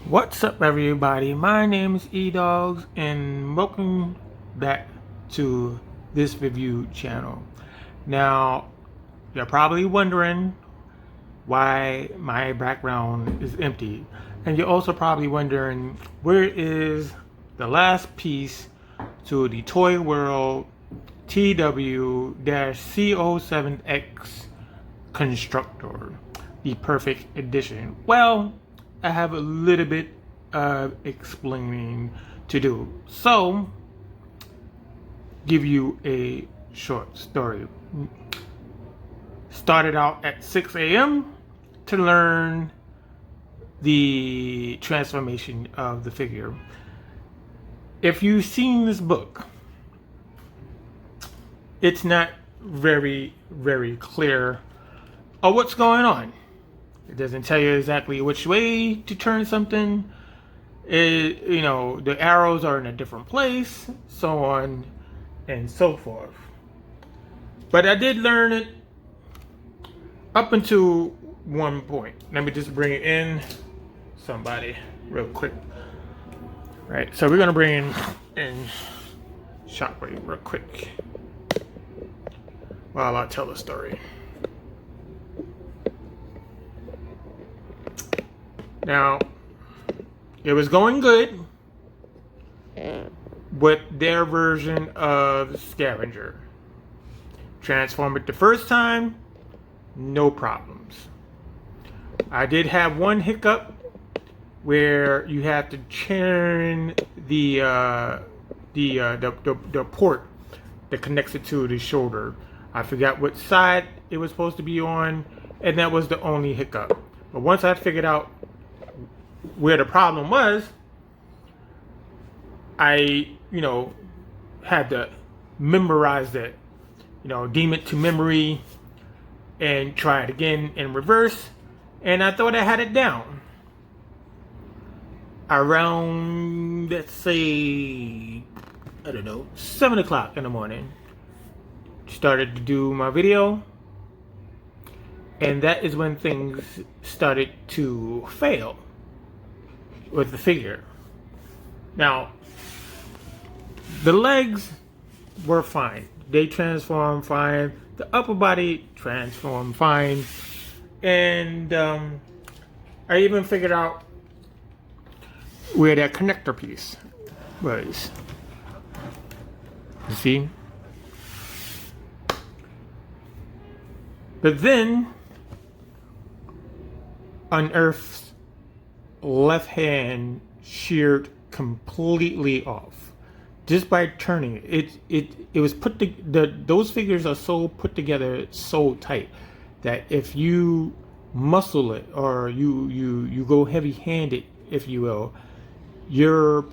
What's up, everybody? My name is eDogs, and welcome back to this review channel. Now, you're probably wondering why my background is empty, and you're also probably wondering where is the last piece to the Toyworld TW-CO7X Constructor, the perfect edition. Well, I have a little bit of explaining to do. So, give you a short story. Started out at 6 a.m. to learn the transformation of the figure. If you've seen this book, it's not very clear of what's going on. It doesn't tell you exactly which way to turn something. The arrows are in a different place, so on and so forth. But I did learn it up until one point. Let me just bring in somebody real quick. Right, so we're gonna bring in Shockwave real quick while I tell the story. Now, it was going good with their version of Scavenger. Transform it the first time, no problems. I did have one hiccup where you have to turn the port that connects it to the shoulder. I forgot what side it was supposed to be on, and that was the only hiccup. But once I figured out where the problem was, I, had to memorize it, deem it to memory and try it again in reverse. And I thought I had it down. Around, let's say, 7 o'clock in the morning, started to do my video. And that is when things started to fail with the figure. Now, the legs were fine. They transformed fine. The upper body transformed fine. And I even figured out where that connector piece was. You see? But then, Unearth's left hand sheared completely off just by turning it. It was put those figures are so put together so tight that if you muscle it or you go heavy-handed, if you will, you're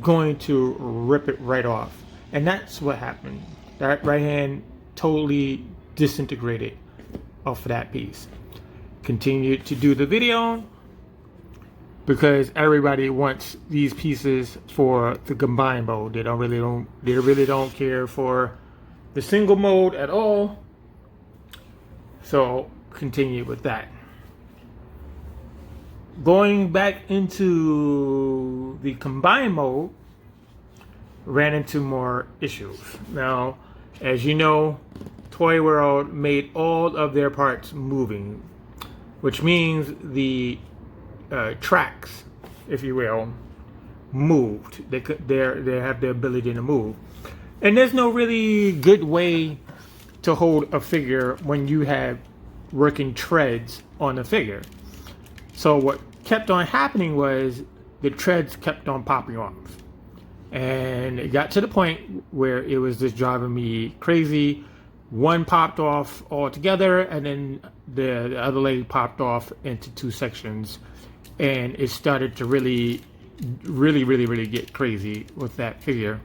going to rip it right off. And that's what happened. That right hand totally disintegrated off of that piece. Continued to do the video because everybody wants these pieces for the combined mode. They really don't care for the single mode at all. So continue with that. Going back into the combined mode, ran into more issues. Now, as you know, Toyworld made all of their parts moving, which means the tracks, if you will, moved. They have the ability to move, and there's no really good way to hold a figure when you have working treads on a figure. So what kept on happening was the treads kept on popping off, and it got to the point where it was just driving me crazy. One popped off altogether, and then the other leg popped off into two sections. And it started to really get crazy with that figure.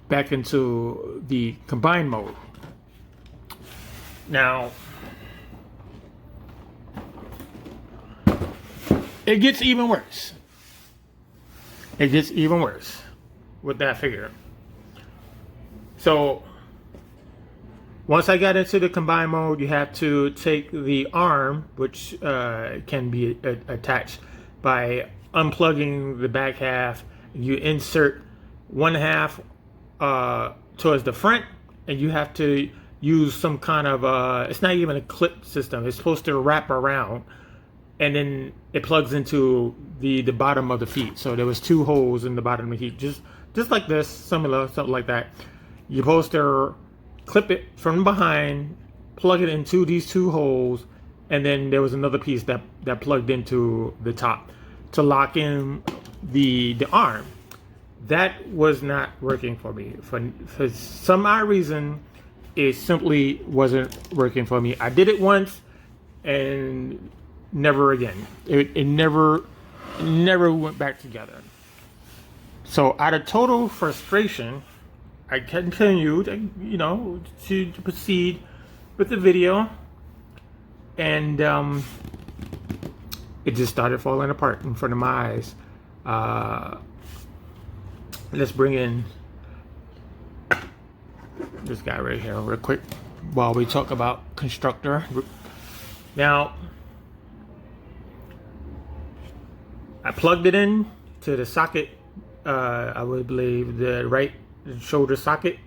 Back into the combined mode. Now, it gets even worse. It gets even worse with that figure. So, once I got into the combined mode, you have to take the arm, which can be attached by unplugging the back half. You insert one half towards the front, and you have to use some kind of it's not even a clip system. It's supposed to wrap around, and then it plugs into the bottom of the feet. So there was 2 holes in the bottom of the feet, just like this, similar, something like that. You're supposed to clip it from behind, plug it into these 2 holes, and then there was another piece that plugged into the top to lock in the arm. That was not working for me. For some odd reason, it simply wasn't working for me. I did it once and never again. It never went back together. So out of total frustration, I continued, to proceed with the video, and it just started falling apart in front of my eyes. Let's bring in this guy right here real quick while we talk about Constructor. Now, I plugged it in to the socket, I would believe the right shoulder socket.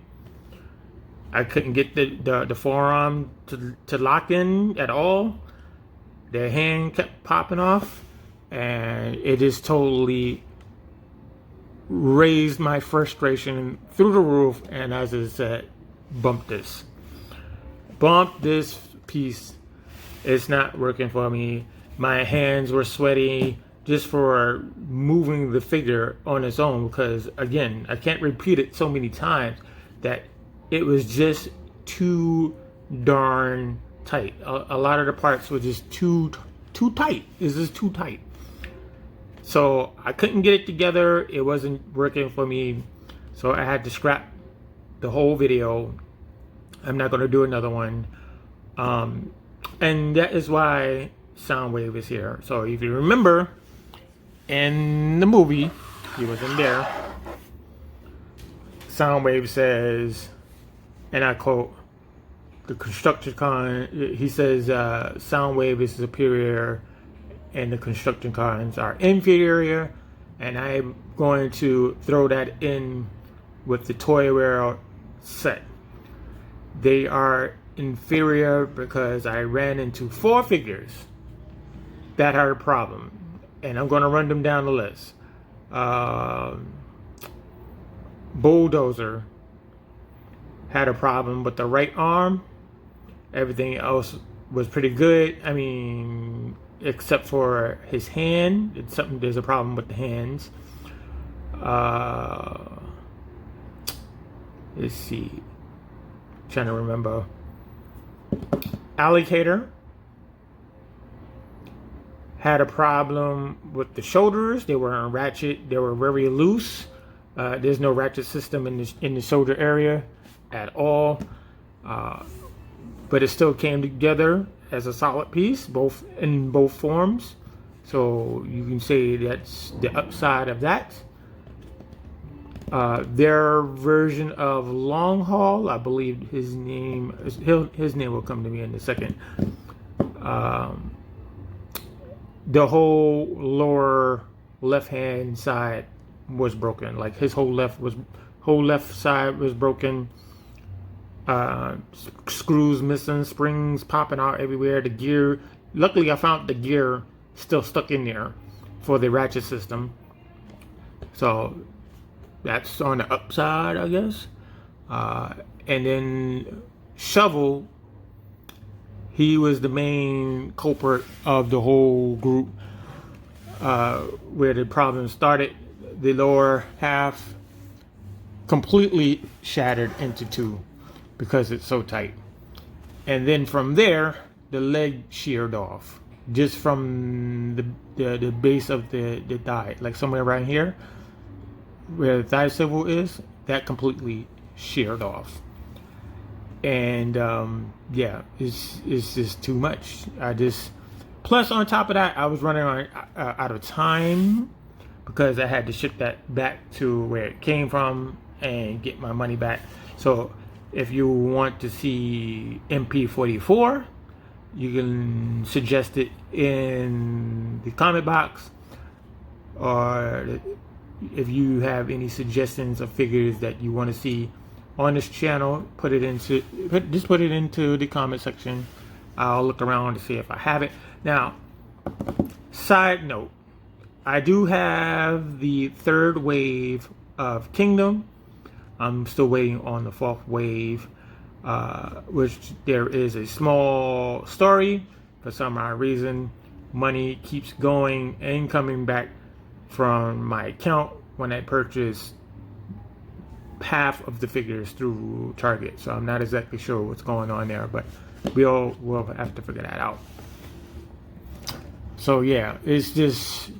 I couldn't get the forearm to lock in at all. The hand kept popping off, and it just totally raised my frustration through the roof. And as I said, bump this piece. It's not working for me. My hands were sweaty just for moving the figure on its own, because again, I can't repeat it so many times that it was just too darn tight. A lot of the parts were just too tight. It's just too tight. So I couldn't get it together. It wasn't working for me. So I had to scrap the whole video. I'm not going to do another one. And that is why Soundwave is here. So if you remember, in the movie, he was in there, Soundwave says, and I quote, the Constructicon, he says, Soundwave is superior and the Constructicons are inferior, and I'm going to throw that in with the Toyworld set. They are inferior because I ran into 4 figures that had a problem, and I'm going to run them down the list. Bulldozer had a problem with the right arm. Everything else was pretty good. I mean, except for his hand. There's a problem with the hands. Let's see. Trying to remember. Alligator had a problem with the shoulders. They were ratchet. They were very loose. There's no ratchet system in the shoulder area at all. But it still came together as a solid piece, in both forms. So you can say that's the upside of that. Their version of Long Haul, I believe his name will come to me in a second. The whole lower left hand side was broken. Like his whole left side was broken. Screws missing, springs popping out everywhere. The gear, luckily I found the gear still stuck in there for the ratchet system. So that's on the upside, I guess. And then Shovel, he was the main culprit of the whole group, where the problem started. The lower half completely shattered into 2 because it's so tight. And then from there, the leg sheared off, just from the base of the thigh, like somewhere around here, where the thigh swivel is, that completely sheared off. And yeah, it's just too much. Plus on top of that, I was running out of time, because I had to ship that back to where it came from and get my money back. So if you want to see MP44, you can suggest it in the comment box. or if you have any suggestions of figures that you want to see on this channel, put it into the comment section. I'll look around to see if I have it. Now, side note, I do have the 3rd wave of Kingdom. I'm still waiting on the 4th wave, which there is a small story. For some odd reason, money keeps going and coming back from my account when I purchase half of the figures through Target. So I'm not exactly sure what's going on there, but we'll have to figure that out. So yeah, it's just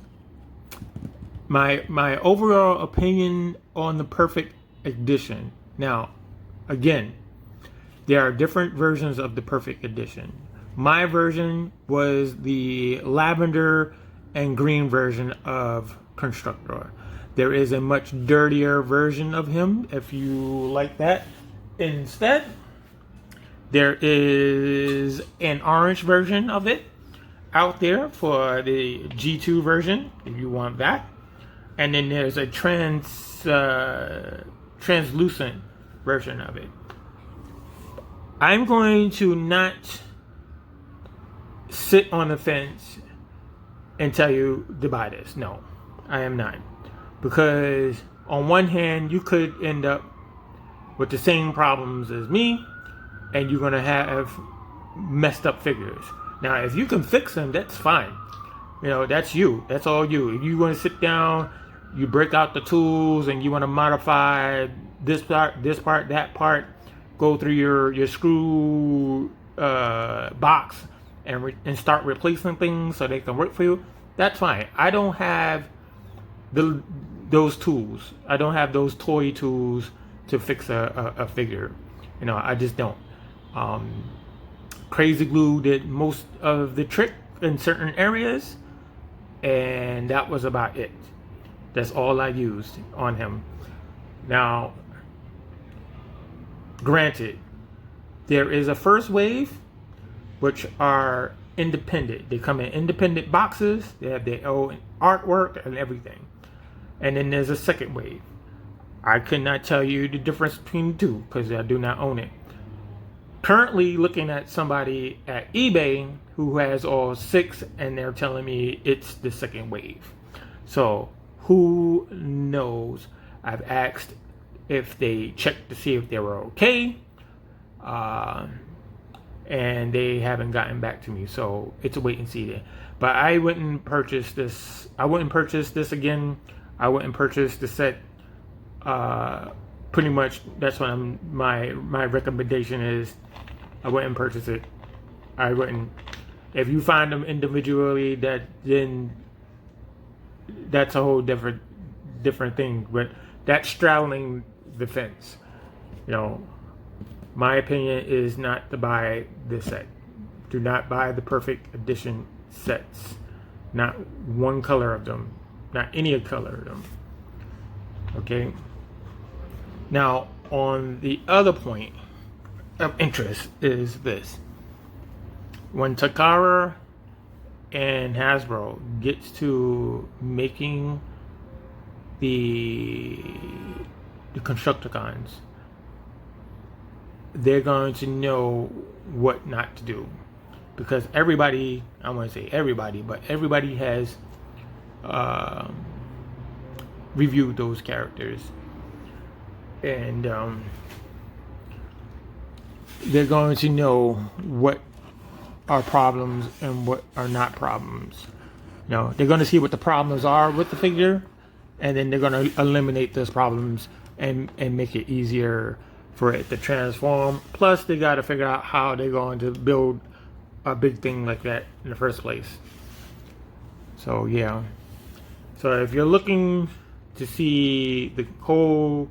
my overall opinion on the Perfect Edition. Now, again, there are different versions of the Perfect Edition. My version was the lavender and green version of Constructor. There is a much dirtier version of him if you like that. Instead, there is an orange version of it out there for the G2 version if you want that. And then there's a translucent version of it. I'm going to not sit on the fence and tell you to buy this. No, I am not. Because on one hand, you could end up with the same problems as me, and you're going to have messed up figures. Now, if you can fix them, that's fine. You know, that's you. That's all you. If you want to sit down, you break out the tools, and you want to modify this part, that part, go through your screw box and start replacing things so they can work for you, that's fine. I don't have those tools. I don't have those toy tools to fix a figure. You know, I just don't. Crazy Glue did most of the trick in certain areas, and that was about it. That's all I used on him. Now, granted, there is a first wave, which are independent. They come in independent boxes. They have their own artwork and everything. And then there's a second wave. I could not tell you the difference between the two because I do not own it. Currently looking at somebody at eBay who has all 6, and they're telling me it's the second wave. So who knows? I've asked if they checked to see if they were okay, and they haven't gotten back to me. So it's a wait and see there. But I wouldn't purchase this. I wouldn't purchase this again. I wouldn't purchase the set. Pretty much that's what my recommendation is. I wouldn't purchase it. I wouldn't. If you find them individually, then that's a whole different thing. But that's straddling the fence. You know, my opinion is not to buy this set. Do not buy the Perfect Edition sets. Not one color of them. Not any color of them. Okay. Now, on the other point of interest is this. When Takara and Hasbro gets to making the Constructicons, they're going to know what not to do. Because everybody, I want to say everybody, but everybody has reviewed those characters. And they're going to know what are problems and what are not problems. You know, they're going to see what the problems are with the figure, and then they're going to eliminate those problems and make it easier for it to transform. Plus, they got to figure out how they're going to build a big thing like that in the first place. So yeah. So if you're looking to see the whole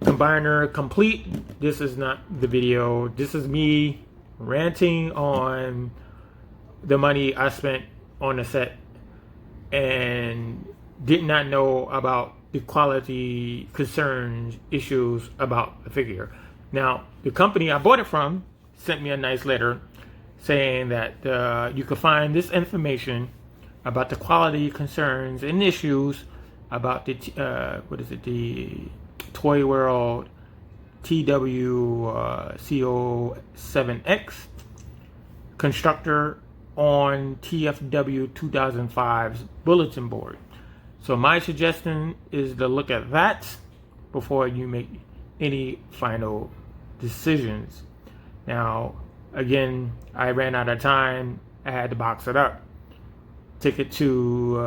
combiner complete, this is not the video. This is me ranting on the money I spent on the set and did not know about the quality concerns, issues about the figure. Now, the company I bought it from sent me a nice letter saying that you can find this information about the quality concerns and issues about the the Toyworld TW-CO7X Constructor on TFW-2005's bulletin board. So my suggestion is to look at that before you make any final decisions. Now, again, I ran out of time. I had to box it up, take it to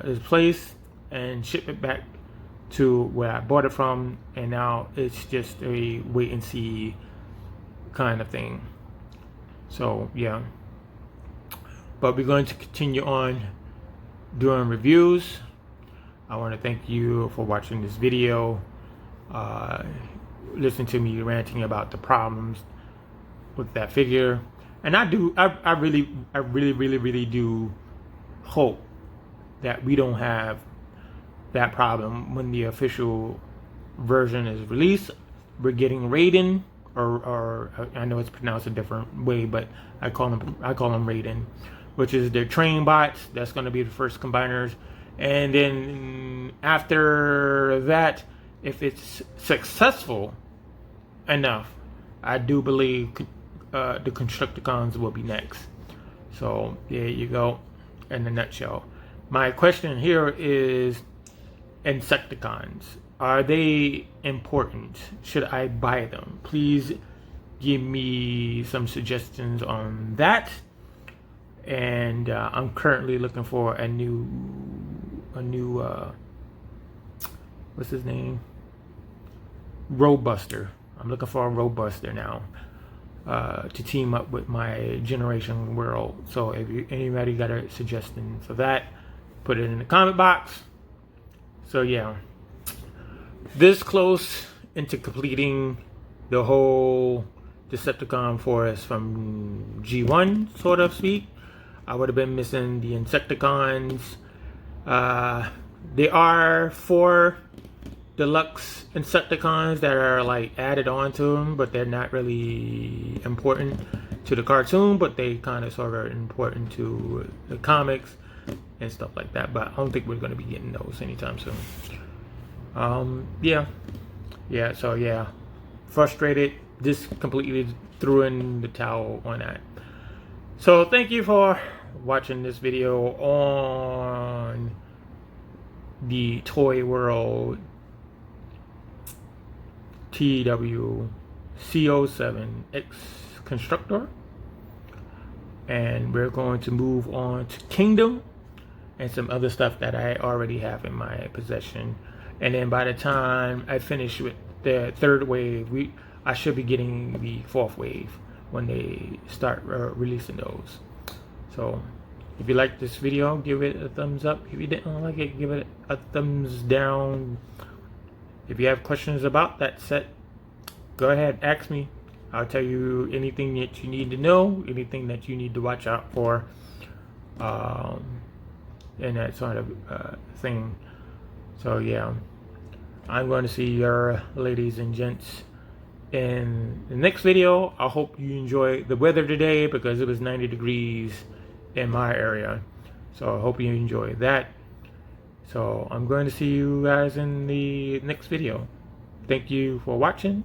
his place, and ship it back to where I bought it from. And now it's just a wait and see kind of thing. So yeah, but we're going to continue on doing reviews. I want to thank you for watching this video. Listen to me ranting about the problems with that figure, and I really do hope that we don't have that problem when the official version is released. We're getting Raiden, or I know it's pronounced a different way, but I call them Raiden, which is their train bots. That's going to be the first combiners, and then after that, if it's successful enough, I do believe the Constructicons will be next. So there you go, in a nutshell. My question here is, Insecticons, are they important? Should I buy them? Please give me some suggestions on that. And I'm currently looking for a new what's his name? Roadbuster. I'm looking for a Roadbuster now to team up with my Generation World. So if anybody got a suggestion for that, put it in the comment box. So yeah, this close into completing the whole Decepticon forest from G1, sort of speak. I would have been missing the Insecticons. There are 4 deluxe Insecticons that are like added on to them, but they're not really important to the cartoon, but they kind of sort of important to the comics and stuff like that. But I don't think we're going to be getting those anytime soon. So yeah, frustrated, just completely threw in the towel on that. So thank you for watching this video on the Toyworld TW-CO7X Constructor, and we're going to move on to Kingdom and some other stuff that I already have in my possession. And then by the time I finish with the 3rd wave, I should be getting the 4th wave when they start releasing those. So if you like this video, give it a thumbs up. If you didn't like it, give it a thumbs down. If you have questions about that set, go ahead, ask me. I'll tell you anything that you need to know, anything that you need to watch out for, and that sort of thing. So yeah, I'm going to see your ladies and gents in the next video. I hope you enjoy the weather today, because it was 90 degrees in my area. So I hope you enjoy that. So I'm going to see you guys in the next video. Thank you for watching.